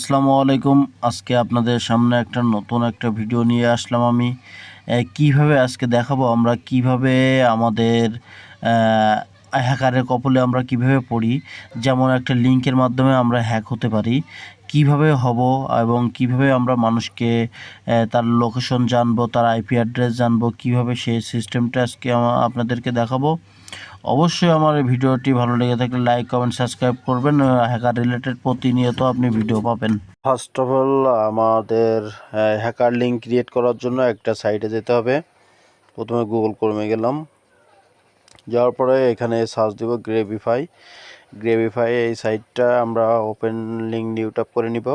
আসসালামু আলাইকুম। আজকে আপনাদের সামনে নতুন একটা ভিডিও নিয়ে আসলাম আমি। কিভাবে আজকে দেখাবো আমরা কিভাবে আমাদের হ্যাকারের কবলে আমরা কিভাবে পড়ি। যেমন একটা লিংকের মাধ্যমে আমরা হ্যাক হতে পারি, কিভাবে হব এবং কিভাবে আমরা মানুষকে তার লোকেশন জানবো, তার আইপি অ্যাড্রেস জানবো, কিভাবে সেই সিস্টেমটা আজকে আপনাদেরকে দেখাবো। অবশ্যই আমার এই ভিডিওটি ভালো লেগে থাকলে লাইক কমেন্ট সাবস্ক্রাইব করবেন। হ্যাকার রিলেটেড প্রতিনিয়ত আপনি ভিডিও পাবেন। ফার্স্ট অফ অল আমাদের হ্যাকার লিঙ্ক ক্রিয়েট করার জন্য একটা সাইটে যেতে হবে। প্রথমে গুগল ক্রোমে গেলাম, যাওয়ার পরে এখানে সার্চ দেব গ্রেভিফাই। এই সাইটটা আমরা ওপেন লিঙ্ক নিউ ট্যাপ করে নিব।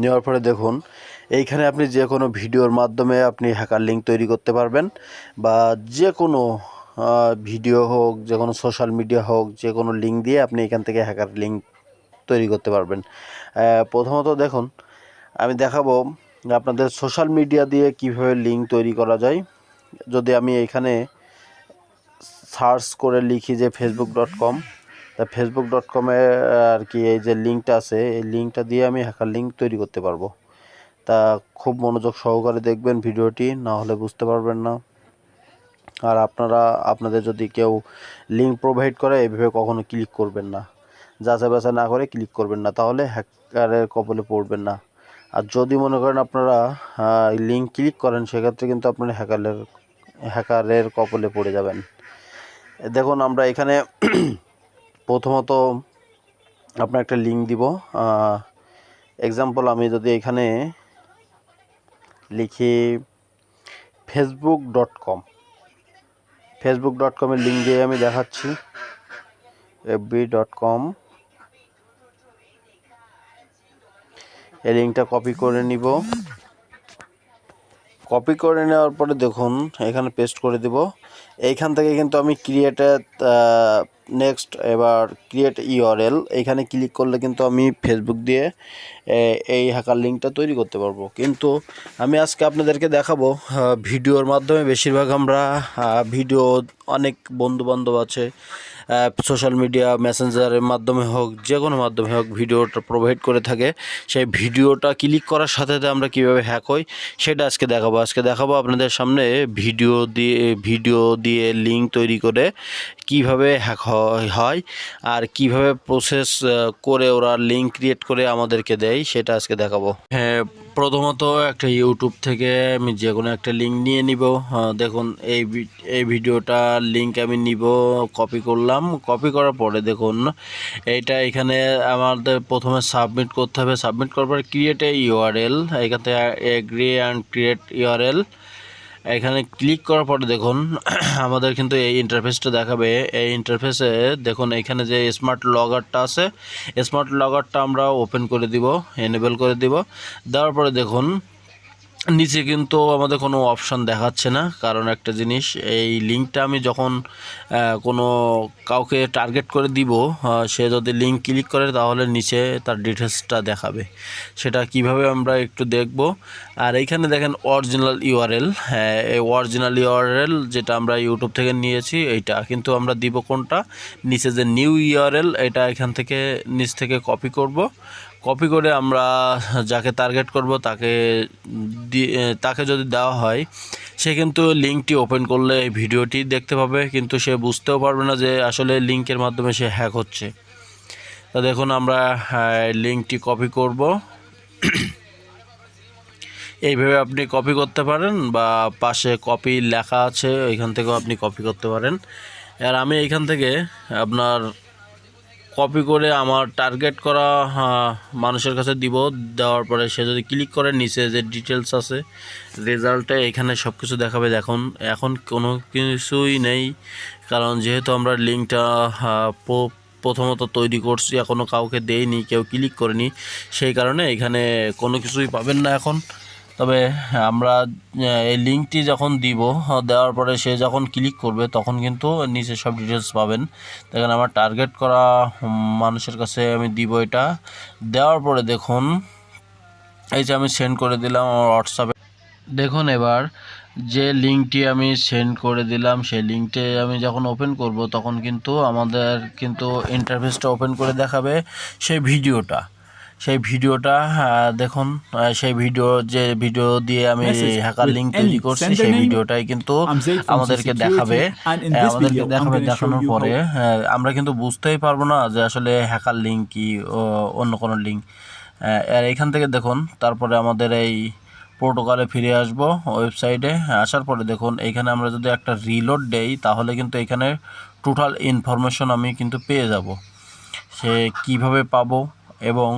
নেওয়ার পরে দেখুন এইখানে আপনি যে কোনো ভিডিওর মাধ্যমে আপনি হ্যাকার লিঙ্ক তৈরি করতে পারবেন, বা যে কোনো ভিডিও হোক, যে কোনো সোশ্যাল মিডিয়া হোক, যে কোনো লিঙ্ক দিয়ে আপনি এখান থেকে হ্যাকার লিঙ্ক তৈরি করতে পারবেন। প্রথমত দেখুন, আমি দেখাবো আপনাদের সোশ্যাল মিডিয়া দিয়ে কিভাবে লিঙ্ক তৈরি করা যায়। যদি আমি এখানে সার্চ করে লিখি যে facebook.com, তা facebook.com-এ আর কি এই যে লিঙ্কটা আছে, এই লিঙ্কটা দিয়ে আমি হ্যাকার লিঙ্ক তৈরি করতে পারবো। তা খুব মনোযোগ সহকারে দেখবেন ভিডিওটি, না হলে বুঝতে পারবেন না। আর আপনাদের যদি কেউ লিঙ্ক প্রোভাইড করে এইভাবে কখনো ক্লিক করবেন না, যাচাই বাছাই না করে ক্লিক করবেন না, তাহলে হ্যাকারের কবলে পড়বেন না। আর যদি মনে করেন আপনারা লিঙ্ক ক্লিক করেন, সেক্ষেত্রে কিন্তু আপনারা হ্যাকারের কবলে পড়ে যাবেন। দেখুন আমরা এখানে প্রথমত আপনার একটা লিঙ্ক দিব। এক্সাম্পল আমি যদি এখানে লিখি facebook.com-এর লিঙ্ক দিয়ে আমি দেখাচ্ছি fb.com। এই লিঙ্কটা কপি করে নিব। কপি করে নেওয়ার পরে দেখুন এখানে পেস্ট করে দেব। এইখান থেকে কিন্তু আমি নেক্সট এবার ক্রিয়েট ইউআরএল, এইখানে ক্লিক করলে কিন্তু আমি ফেসবুক দিয়ে এই হ্যাকার লিঙ্কটা তৈরি করতে পারবো। কিন্তু আমি আজকে আপনাদেরকে দেখাবো ভিডিওর মাধ্যমে। বেশিরভাগ আমরা ভিডিও, অনেক বন্ধুবান্ধব আছে সোশ্যাল মিডিয়া মেসেঞ্জারের মাধ্যমে হোক, যে কোনো মাধ্যমে হোক, ভিডিওটা প্রোভাইড করে থাকে। সেই ভিডিওটা ক্লিক করার সাথে সাথে আমরা কীভাবে হ্যাক হই সেটা আজকে দেখাবো আপনাদের সামনে। ভিডিও দিয়ে লিঙ্ক তৈরি করে কিভাবে হ্যাক হয় আর কিভাবে প্রসেস করে ওরা লিঙ্ক ক্রিয়েট করে আমাদেরকে দেয় সেটা আজকে দেখাবো। হ্যাঁ, প্রথমত একটা ইউটিউব থেকে আমি যে কোনো একটা লিঙ্ক নিয়ে নিব। দেখুন এই ভিডিওটা লিঙ্ক আমি নিব, কপি করলাম। কপি করার পরে দেখুন এইটা এখানে আমাদের প্রথমে সাবমিট করতে হবে। সাবমিট করার পরে ক্রিয়েট এ ইউআরএল, এখান থেকে এগ্রি অ্যান্ড ক্রিয়েট ইউআরএল। এখানে ক্লিক করার পরে দেখুন আমাদের কিন্তু এই ইন্টারফেসটা দেখাবে। এই ইন্টারফেসে দেখুন এখানে যে স্মার্ট লগারটা আছে, স্মার্ট লগারটা আমরা ওপেন করে দিব, এনেবল করে দিব। দেওয়ার পরে দেখুন নিচে কিন্তু আমাদের কোনো অপশান দেখাচ্ছে না, কারণ একটা জিনিস, এই লিঙ্কটা আমি যখন কোনো কাউকে টার্গেট করে দিব, সে যদি লিঙ্ক ক্লিক করে তাহলে নিচে তার ডিটেলসটা দেখাবে। সেটা কিভাবে আমরা একটু দেখব। আর এইখানে দেখেন অরিজিনাল ইউআরএল, এই অরিজিনাল ইউআরএল যেটা আমরা ইউটিউব থেকে নিয়েছি, এইটা কিন্তু আমরা দিব কোনটা, নিচে যে নিউ ইউআরএল, এটা এখান থেকে নিচ থেকে কপি করব। কপি করে আমরা যাকে টার্গেট করব তাকে যদি দেওয়া হয়, সে কিন্তু লিঙ্কটি ওপেন করলে এই ভিডিওটি দেখতে পাবে, কিন্তু সে বুঝতেও পারবে না যে আসলে লিঙ্কের মাধ্যমে সে হ্যাক হচ্ছে। তো দেখুন আমরা লিঙ্কটি কপি করব। এইভাবে আপনি কপি করতে পারেন, বা পাশে কপি লেখা আছে এখান থেকেও আপনি কপি করতে পারেন। আর আমি এইখান থেকে আপনার কপি করে আমার টার্গেট করা মানুষের কাছে দিব। দেওয়ার পরে সে যদি ক্লিক করে, নিচে যে ডিটেলস আছে রেজাল্টে এখানে সব কিছু দেখাবে। দেখুন এখন কোনো কিছুই নেই, কারণ যেহেতু আমরা লিঙ্কটা প্রথমত তৈরি করছি, এখনও কাউকে দেইনি, কেউ ক্লিক করেনি, সেই কারণে এখানে কোনো কিছুই পাবেন না এখন। তবে আমরা এই লিঙ্কটি যখন দিব, দেওয়ার পরে সে যখন ক্লিক করবে তখন কিন্তু নিচে সব ডিটেলস পাবেন। দেখেন আমার টার্গেট করা মানুষের কাছে আমি দিব এটা। দেওয়ার পরে দেখুন এই যে আমি সেন্ড করে দিলাম আমার হোয়াটসঅ্যাপে। দেখুন এবার যে লিঙ্কটি আমি সেন্ড করে দিলাম সেই লিঙ্কটি আমি যখন ওপেন করব তখন কিন্তু আমাদের কিন্তু ইন্টারফেসটা ওপেন করে দেখাবে সেই ভিডিওটা দেখুন সেই ভিডিও দিয়ে আমি Message হ্যাকার with লিঙ্ক তৈরি Ellie. করছি Sender সেই name ভিডিওটাই কিন্তু I'm Zaid from আমাদেরকে দেখাবে। Security, and in this video I'm going to show দেখানোর you পরে how আমরা কিন্তু বুঝতেই পারবো না যে আসলে হ্যাকার লিঙ্ক কি অন্য কোনো লিঙ্ক। আর এখান থেকে দেখুন তারপরে আমাদের এই প্রোটোকলে ফিরে আসব। ওয়েবসাইটে আসার পরে দেখুন এইখানে আমরা যদি একটা রিলোড দেই তাহলে কিন্তু এখানে টোটাল ইনফরমেশন আমি কিন্তু পেয়ে যাব। সে কিভাবে পাবো এবং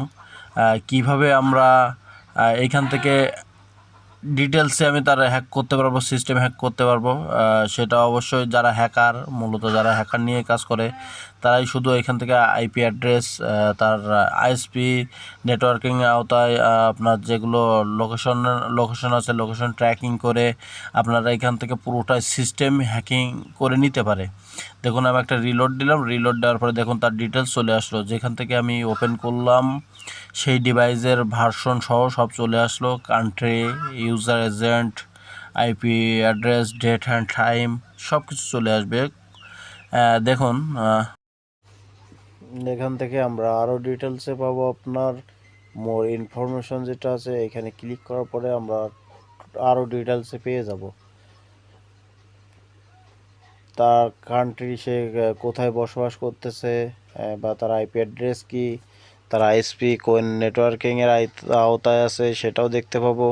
কিভাবে আমরা এইখান থেকে ডিটেলসে আমি তার হ্যাক করতে পারবো, সিস্টেম হ্যাক করতে পারবো। সেটা অবশ্যই মূলত যারা হ্যাকার নিয়ে কাজ করে তারাই শুধু এখান থেকে আইপি অ্যাড্রেস, তার আইএসপি নেটওয়ার্কিং আওতায় আপনার যেগুলো লোকেশন আছে লোকেশন ট্র্যাকিং করে আপনারা এখান থেকে পুরোটাই সিস্টেম হ্যাকিং করে নিতে পারে। দেখুন আমি একটা রিলোড দিলাম, রিলোড দেওয়ার পরে দেখুন তার ডিটেলস চলে আসলো। যেখান থেকে আমি ওপেন করলাম সেই ডিভাইসের ভার্সন সহ সব চলে আসলো, country, user agent, IP address, date and time সব কিছু চলে আসবে। দেখুন এখান থেকে আমরা আরও ডিটেলসে পাবো আপনার মোর ইনফরমেশন যেটা আছে এখানে ক্লিক করার পরে আমরা আরও ডিটেলসে পেয়ে যাব। তার কান্ট্রি, সে কোথায় বসবাস করতেছে, বা তার আইপি অ্যাড্রেস কি, তার আইএসপি কোন নেটওয়ার্কিংয়ের আওতায় আছে সেটাও দেখতে পাবো।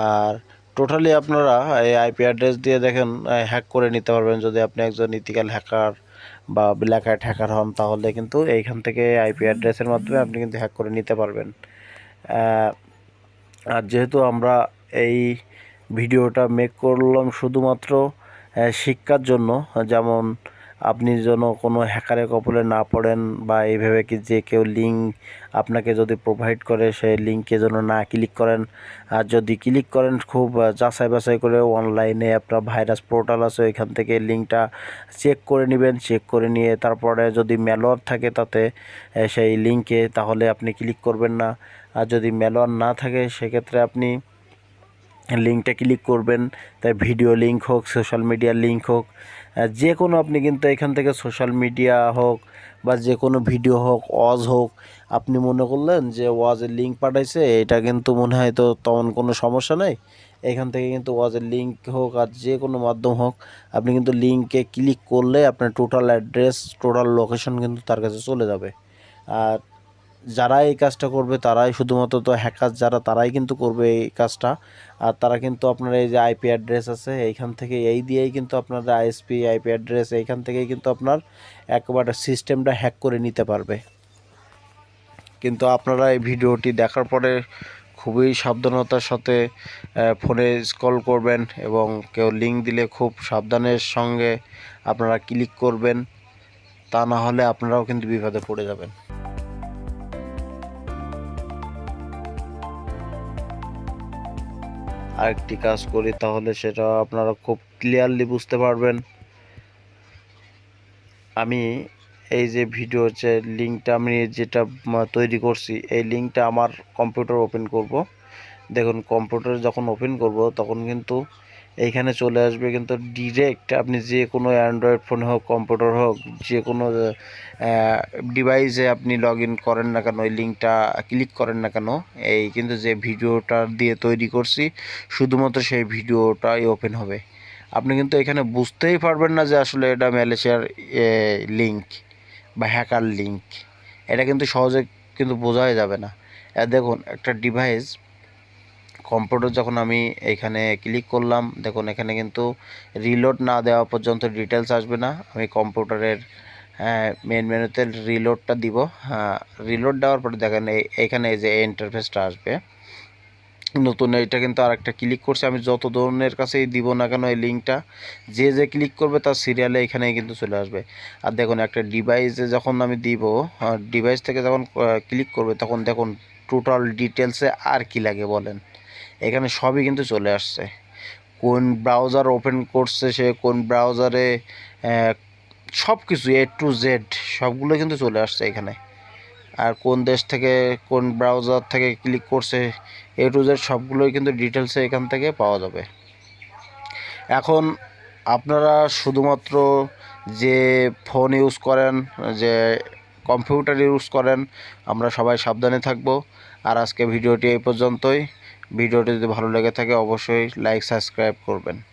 আর টোটালি আপনারা এই আইপি অ্যাড্রেস দিয়ে দেখেন হ্যাক করে নিতে পারবেন। যদি আপনি একজন ইথিক্যাল হ্যাকার বা ব্ল্যাক হ্যাট হ্যাকার হন তাহলে কিন্তু এইখান থেকে আইপি অ্যাড্রেসের মাধ্যমে আপনি কিন্তু হ্যাক করে নিতে পারবেন। আর যেহেতু আমরা এই ভিডিওটা মেক করলাম শুধুমাত্র শিক্ষার জন্য, যেমন আপনি যেন কোনো হ্যাকারের কবলে না পড়েন বা এইভাবে কি যে কেউ লিঙ্ক আপনাকে যদি প্রোভাইড করে সেই লিঙ্কে যেন না ক্লিক করেন। আর যদি ক্লিক করেন খুব যাচাই বাছাই করে অনলাইনে আপনার ভাইরাস পোর্টাল আছে ওইখান থেকে লিঙ্কটা চেক করে নেবেন। চেক করে নিয়ে তারপরে যদি ম্যালওয়্যার থাকে তাতে সেই লিঙ্কে তাহলে আপনি ক্লিক করবেন না। আর যদি ম্যালওয়্যার না থাকে সেক্ষেত্রে আপনি লিঙ্কটা ক্লিক করবেন। তাই ভিডিও লিঙ্ক হোক, সোশ্যাল মিডিয়ার লিঙ্ক হোক, যে কোনো আপনি কিন্তু এখান থেকে সোশ্যাল মিডিয়া হোক বা যে কোনো ভিডিও হোক, ওয়াজ হোক, আপনি মনে করলেন যে ওয়াজের লিঙ্ক পাঠাইছে এটা কিন্তু মনে হয় তো তেমন কোনো সমস্যা নেই। এখান থেকে কিন্তু ওয়াজের লিঙ্ক হোক আর যে কোনো মাধ্যম হোক আপনি কিন্তু লিঙ্কে ক্লিক করলে আপনার টোটাল অ্যাড্রেস, টোটাল লোকেশন কিন্তু তার কাছে চলে যাবে। আর যারা এই কাজটা করবে তারাই শুধুমাত্র তো হ্যাকার যারা তারাই কিন্তু করবে এই কাজটা। আর তারা কিন্তু আপনার এই যে আইপি অ্যাড্রেস আছে এইখান থেকে এই দিয়েই কিন্তু আপনার আইএসপি আইপি অ্যাড্রেস এইখান থেকেই কিন্তু আপনার একবারে সিস্টেমটা হ্যাক করে নিতে পারবে। কিন্তু আপনারা এই ভিডিওটি দেখার পরে খুবই সাবধানতার সাথে ফোনে স্ক্রল করবেন এবং কেউ লিঙ্ক দিলে খুব সাবধানের সঙ্গে আপনারা ক্লিক করবেন, তা না হলে আপনারাও কিন্তু বিপদে পড়ে যাবেন। আরেকটি কাজ করি তাহলে সেটা আপনারা খুব ক্লিয়ারলি বুঝতে পারবেন। আমি এই যে ভিডিওর যে লিঙ্কটা আমি যেটা তৈরি করছি এই লিঙ্কটা আমার কম্পিউটার ওপেন করব। দেখুন কম্পিউটার যখন ওপেন করব তখন কিন্তু এইখানে চলে আসবে কিন্তু ডিরেক্ট আপনি যে কোনো অ্যান্ড্রয়েড ফোন হোক, কম্পিউটার হোক, যে কোনো ডিভাইসে আপনি লগ ইন করেন না কেন, ওই লিঙ্কটা ক্লিক করেন না কেন, এই কিন্তু যে ভিডিওটা দিয়ে তৈরি করছি শুধুমাত্র সেই ভিডিওটাই ওপেন হবে। আপনি কিন্তু এখানে বুঝতেই পারবেন না যে আসলে এটা ম্যালেশিয়ার লিঙ্ক বা হ্যাকার লিঙ্ক। এটা কিন্তু সহজে কিন্তু বোঝাই যাবে না। দেখুন একটা ডিভাইস কম্পিউটার যখন আমি এখানে ক্লিক করলাম দেখুন এখানে কিন্তু রিলোড না দেওয়া পর্যন্ত ডিটেলস আসবে না। আমি কম্পিউটারের মেন মেনুতে রিলোডটা দিব। রিলোড দেওয়ার পরে দেখেন এইখানে এই যে ইন্টারফেসটা আসবে নতুন, এটা কিন্তু আরেকটা ক্লিক করছে। আমি যত ধরনের কাছেই দিব না কেন এই লিঙ্কটা যে যে ক্লিক করবে তার সিরিয়ালে এখানেই কিন্তু চলে আসবে। আর দেখুন একটা ডিভাইসে যখন আমি দিব, ডিভাইস থেকে যখন ক্লিক করবে তখন দেখুন টোটাল ডিটেলসে আর কি লাগে বলেন, এখানে সবই কিন্তু চলে আসছে। কোন ব্রাউজার ওপেন করছে সে, কোন ব্রাউজারে, সব কিছু A to Z সবগুলো কিন্তু চলে আসছে এখানে। আর কোন দেশ থেকে কোন ব্রাউজার থেকে ক্লিক করছে A to Z সবগুলোই কিন্তু ডিটেলসে এখান থেকে পাওয়া যাবে। এখন আপনারা শুধুমাত্র যে ফোন ইউজ করেন, যে কম্পিউটার ইউজ করেন, আমরা সবাই সাবধানে থাকব। আর আজকে ভিডিওটি এই পর্যন্তই। ভিডিওটি যদি ভালো লেগে থাকে অবশ্যই লাইক সাবস্ক্রাইব করবেন।